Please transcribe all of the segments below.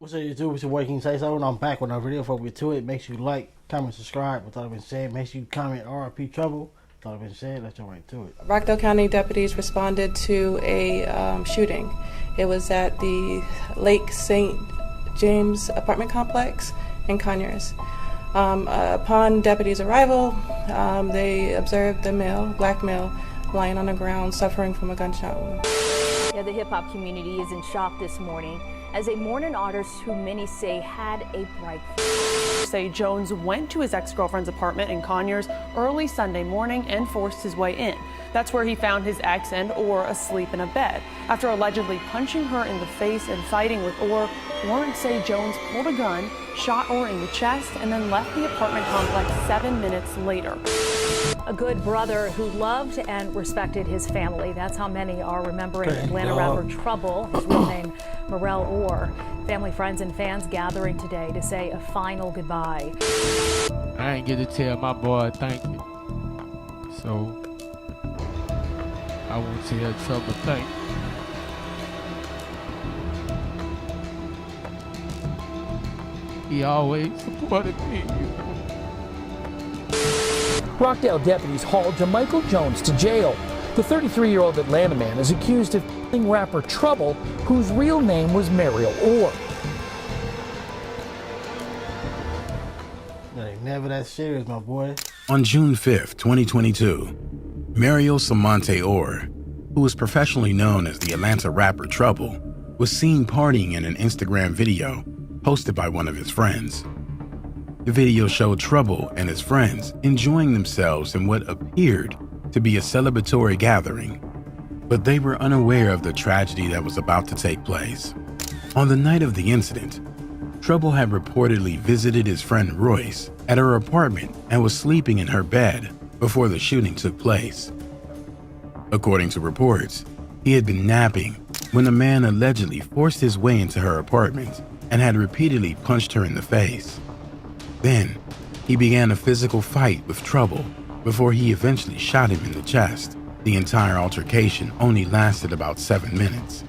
What's up, YouTube? It's your boy King Say So, and I'm back with another video. Before we get to it, make sure you like, comment, subscribe. With all that being said, make sure you comment RIP Trouble. With all that being said, let's jump right to it. Rockdale County deputies responded to a shooting. It was at the Lake St. James apartment complex in Conyers. Upon deputies' arrival, they observed the black male, lying on the ground suffering from a gunshot wound. Yeah, the hip-hop community is in shock this morning as they mourn an artist who many say had a bright future. Say Jones went to his ex-girlfriend's apartment in Conyers early Sunday morning and forced his way in. That's where he found his ex and Orr asleep in a bed. After allegedly punching her in the face and fighting with Orr, warrants say Jones pulled a gun, shot Orr in the chest, and then left the apartment complex 7 minutes later. A good brother who loved and respected his family. That's how many are remembering Atlanta rapper Trouble, his real name Morel Orr. Family, friends, and fans gathering today to say a final goodbye. I ain't get to tell my boy thank you. So I won't tell Trouble thank you. He always supported me. Rockdale deputies hauled Jamichael Jones to jail. The 33-year-old Atlanta man is accused of killing rapper Trouble, whose real name was Mariel Orr. That ain't never that serious, my boy. On June 5th, 2022, Mariel Samonte Orr, who is professionally known as the Atlanta rapper Trouble, was seen partying in an Instagram video posted by one of his friends. The video showed Trouble and his friends enjoying themselves in what appeared to be a celebratory gathering, but they were unaware of the tragedy that was about to take place. On the night of the incident, Trouble had reportedly visited his friend Royce at her apartment and was sleeping in her bed before the shooting took place. According to reports, he had been napping when a man allegedly forced his way into her apartment and had repeatedly punched her in the face. Then, he began a physical fight with Trouble before he eventually shot him in the chest. The entire altercation only lasted about 7 minutes.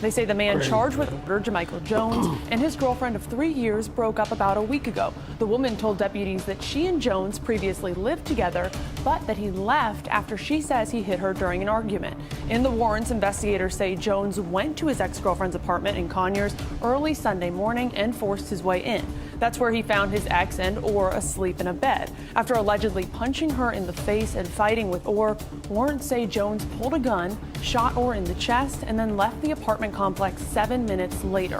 They say the man charged with murder, Jamichael Jones, and his girlfriend of 3 years broke up about a week ago. The woman told deputies that she and Jones previously lived together, but that he left after she says he hit her during an argument. In the warrants, investigators say Jones went to his ex-girlfriend's apartment in Conyers early Sunday morning and forced his way in. That's where he found his ex and Orr asleep in a bed. After allegedly punching her in the face and fighting with Orr, warrants say Jones pulled a gun, shot Orr in the chest, and then left the apartment complex 7 minutes later.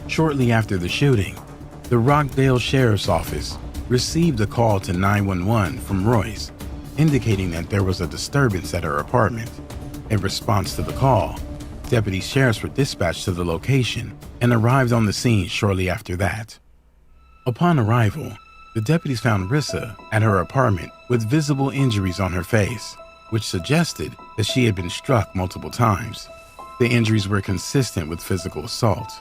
Shortly after the shooting, the Rockdale Sheriff's Office received a call to 911 from Royce, indicating that there was a disturbance at her apartment. In response to the call, deputy sheriffs were dispatched to the location and arrived on the scene shortly after that. Upon arrival, the deputies found Rissa at her apartment with visible injuries on her face, which suggested that she had been struck multiple times. The injuries were consistent with physical assault.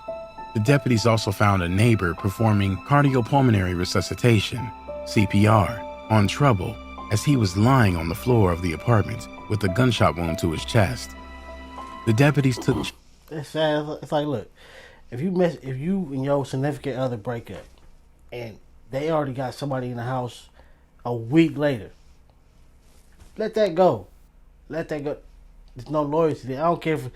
The deputies also found a neighbor performing cardiopulmonary resuscitation, CPR, on Trouble as he was lying on the floor of the apartment with a gunshot wound to his chest. The deputies took... It's sad. It's like, look, if you and your significant other break up, and they already got somebody in the house a week later, let that go. Let that go. There's no loyalty there. I don't care if,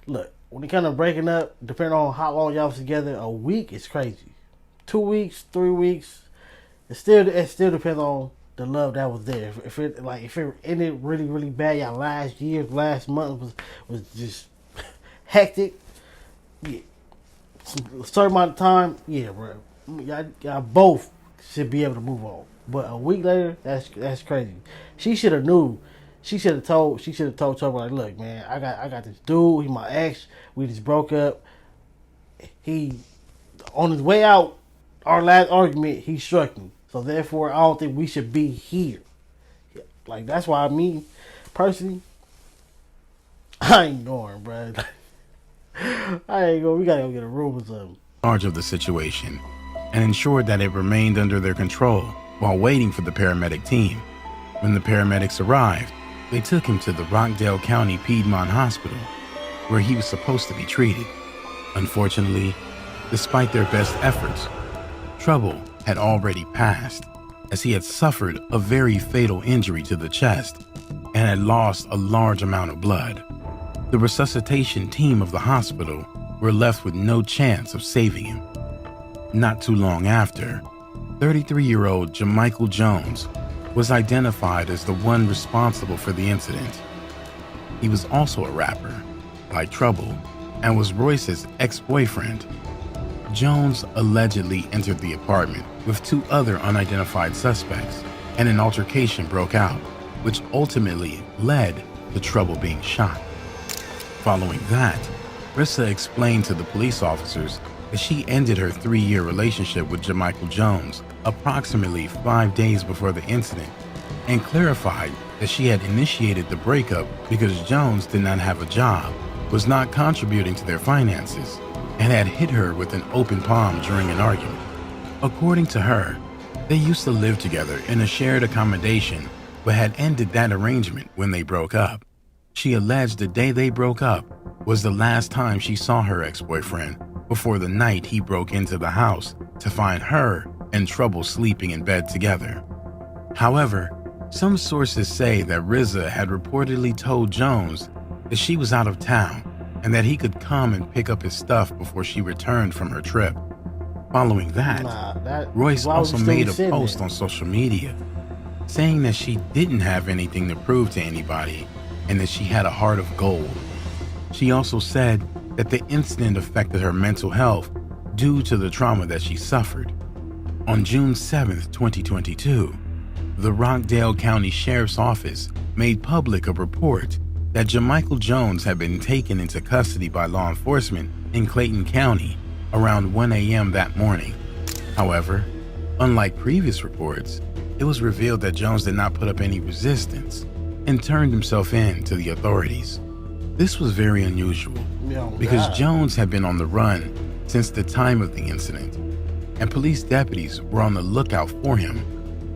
look, when it comes to breaking up, depending on how long y'all was together, a week is crazy. 2 weeks, 3 weeks, it still depends on the love that was there. If it ended really, really bad, y'all last month was just hectic. Yeah, a certain amount of time, yeah, bro. Y'all both should be able to move on. But a week later, that's crazy. She should have knew. She should have told Trouble, like, look, man, I got this dude. He's my ex. We just broke up. He, on his way out, our last argument, he struck me. So therefore, I don't think we should be here. Like, that's why me, personally, I ain't going, bro. I ain't going. We gotta go get a room or something. Charge of the situation and ensured that it remained under their control while waiting for the paramedic team. When the paramedics arrived, they took him to the Rockdale County Piedmont Hospital, where he was supposed to be treated. Unfortunately, Despite their best efforts, Trouble had already passed, as he had suffered a very fatal injury to the chest and had lost a large amount of blood. The resuscitation team of the hospital were left with no chance of saving him. Not too long after, 33-year-old Jamichael Jones was identified as the one responsible for the incident. He was also a rapper, like Trouble, and was Royce's ex-boyfriend. Jones allegedly entered the apartment with two other unidentified suspects, and an altercation broke out, which ultimately led to Trouble being shot. Following that, Rissa explained to the police officers that she ended her 3-year relationship with Jamichael Jones approximately 5 days before the incident, and clarified that she had initiated the breakup because Jones did not have a job, was not contributing to their finances, and had hit her with an open palm during an argument. According to her, they used to live together in a shared accommodation, but had ended that arrangement when they broke up. She alleged the day they broke up was the last time she saw her ex-boyfriend before the night he broke into the house to find her and Trouble sleeping in bed together. However, some sources say that Rissa had reportedly told Jones that she was out of town and that he could come and pick up his stuff before she returned from her trip. Following that, Royce also made a post on social media saying that she didn't have anything to prove to anybody and that she had a heart of gold. She also said that the incident affected her mental health due to the trauma that she suffered. On June 7, 2022, the Rockdale County Sheriff's Office made public a report that Jamichael Jones had been taken into custody by law enforcement in Clayton County around 1 a.m. that morning. However, unlike previous reports, it was revealed that Jones did not put up any resistance and turned himself in to the authorities. This was very unusual because Jones had been on the run since the time of the incident, and police deputies were on the lookout for him.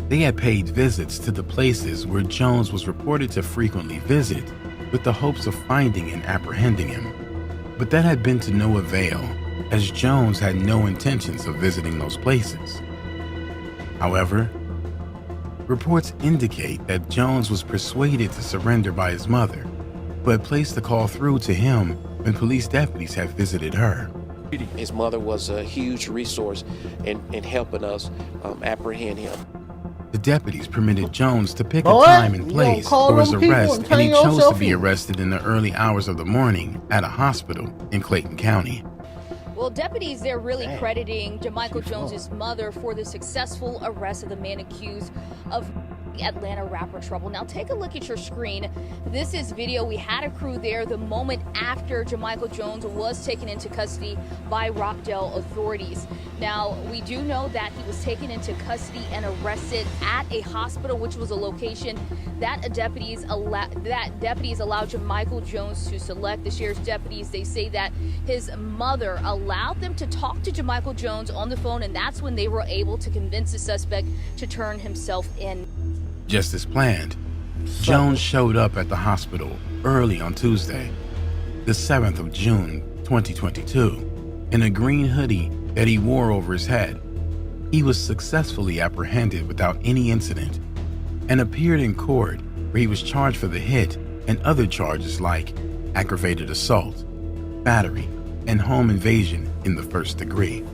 They had paid visits to the places where Jones was reported to frequently visit with the hopes of finding and apprehending him. But that had been to no avail, as Jones had no intentions of visiting those places. However, reports indicate that Jones was persuaded to surrender by his mother, but placed the call through to him when police deputies had visited her. His mother was a huge resource in helping us apprehend him. The deputies permitted Jones to pick a time and place for his arrest, and he chose to be arrested in the early hours of the morning at a hospital in Clayton County. Well, deputies, they're really crediting Jamichael Jones's mother for the successful arrest of the man accused of Atlanta rapper Trouble. Now take a look at your screen. This is video. We had a crew there the moment after Jamichael Jones was taken into custody by Rockdale authorities. Now, we do know that he was taken into custody and arrested at a hospital, which was a location that deputies allowed Jamichael Jones to select. The sheriff's deputies, they say that his mother allowed them to talk to Jamichael Jones on the phone, and that's when they were able to convince the suspect to turn himself in. Just as planned, Jones showed up at the hospital early on Tuesday, the 7th of June, 2022, in a green hoodie that he wore over his head. He was successfully apprehended without any incident and appeared in court, where he was charged for the hit and other charges like aggravated assault, battery, and home invasion in the first degree.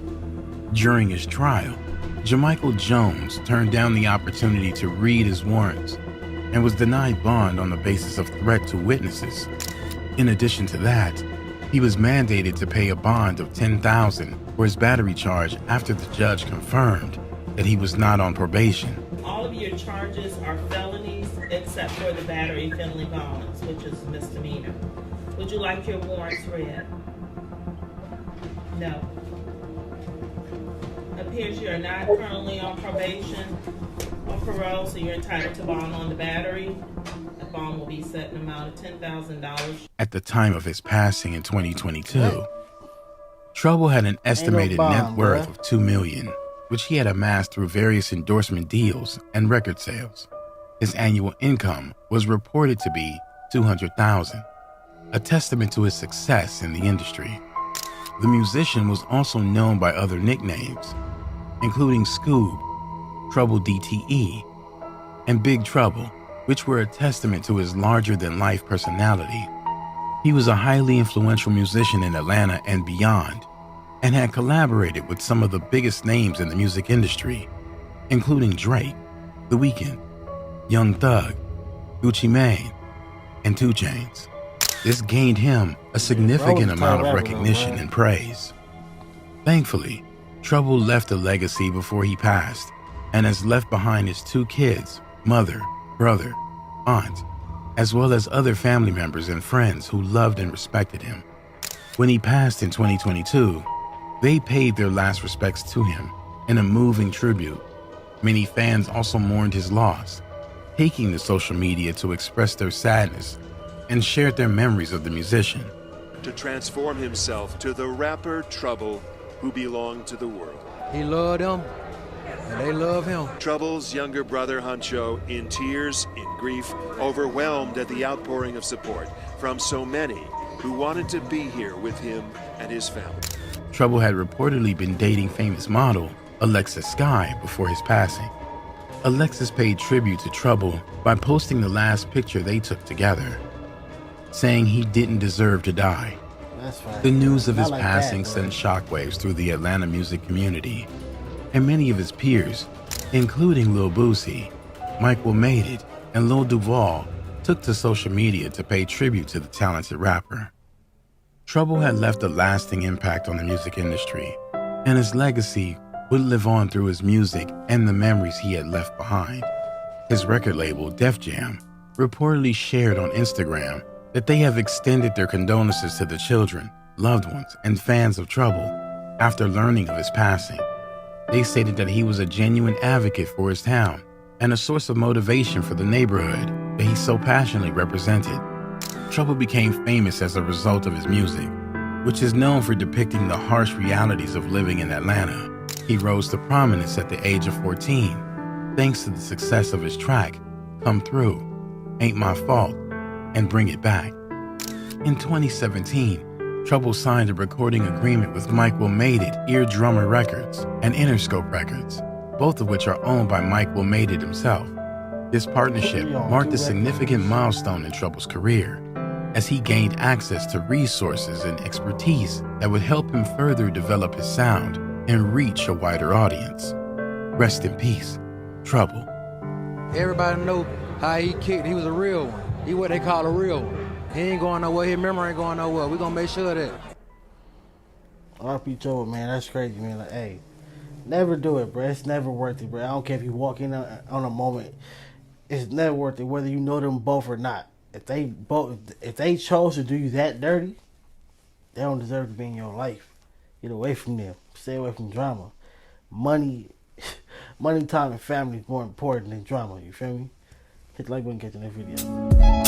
During his trial, Jamichael Jones turned down the opportunity to read his warrants and was denied bond on the basis of threat to witnesses. In addition to that, he was mandated to pay a bond of $10,000 for his battery charge after the judge confirmed that he was not on probation. All of your charges are felonies except for the battery felony violence, which is misdemeanor. Would you like your warrants read? No. Appears you are not currently on probation or parole, so you're entitled to bond on the battery. The bond will be set in an amount of $10,000. At the time of his passing in 2022, Trouble had an estimated net worth of $2 million, which he had amassed through various endorsement deals and record sales. His annual income was reported to be $200,000, a testament to his success in the industry. the musician was also known by other nicknames, including Scoob, Trouble DTE, and Big Trouble, which were a testament to his larger-than-life personality. He was a highly influential musician in Atlanta and beyond, and had collaborated with some of the biggest names in the music industry, including Drake, The Weeknd, Young Thug, Gucci Mane, and 2 Chainz. This gained him a significant amount of recognition and praise. Thankfully, Trouble left a legacy before he passed and has left behind his 2 kids, mother, brother, aunt, as well as other family members and friends who loved and respected him. When he passed in 2022, they paid their last respects to him in a moving tribute. Many fans also mourned his loss, taking to social media to express their sadness and shared their memories of the musician. To transform himself to the rapper Trouble, who belonged to the world. He loved them, and they love him. Trouble's younger brother Huncho, in tears, in grief, overwhelmed at the outpouring of support from so many who wanted to be here with him and his family. Trouble had reportedly been dating famous model Alexis Sky before his passing. Alexis paid tribute to Trouble by posting the last picture they took together, saying he didn't deserve to die. That's right. The news of his Not like passing that, sent shockwaves through the Atlanta music community, and many of his peers, including Lil Boosie, Mike Will Made It, and Lil Duval, took to social media to pay tribute to the talented rapper. Trouble had left a lasting impact on the music industry, and his legacy would live on through his music and the memories he had left behind. His record label, Def Jam, reportedly shared on Instagram that they have extended their condolences to the children, loved ones, and fans of Trouble after learning of his passing. They stated that he was a genuine advocate for his town and a source of motivation for the neighborhood that he so passionately represented. Trouble became famous as a result of his music, which is known for depicting the harsh realities of living in Atlanta. He rose to prominence at the age of 14, thanks to the success of his track, Come Through, Ain't My Fault, and Bring It Back. In 2017, Trouble signed a recording agreement with Mike Will Made It, Ear Drummer Records, and Interscope Records, both of which are owned by Mike Will Made It himself. This partnership marked a significant milestone in Trouble's career, as he gained access to resources and expertise that would help him further develop his sound and reach a wider audience. Rest in peace, Trouble. Everybody know how he kicked. He was a real one. He what they call a real one. He ain't going nowhere. His memory ain't going nowhere. We gonna make sure of that. RP Trouble, man, that's crazy, man. Like, hey, never do it, bro. It's never worth it, bro. I don't care if you walk in on a moment. It's never worth it, whether you know them both or not. If they chose to do you that dirty, they don't deserve to be in your life. Get away from them. Stay away from drama. Money, time, and family is more important than drama. You feel me? Hit the like button, catch the next video.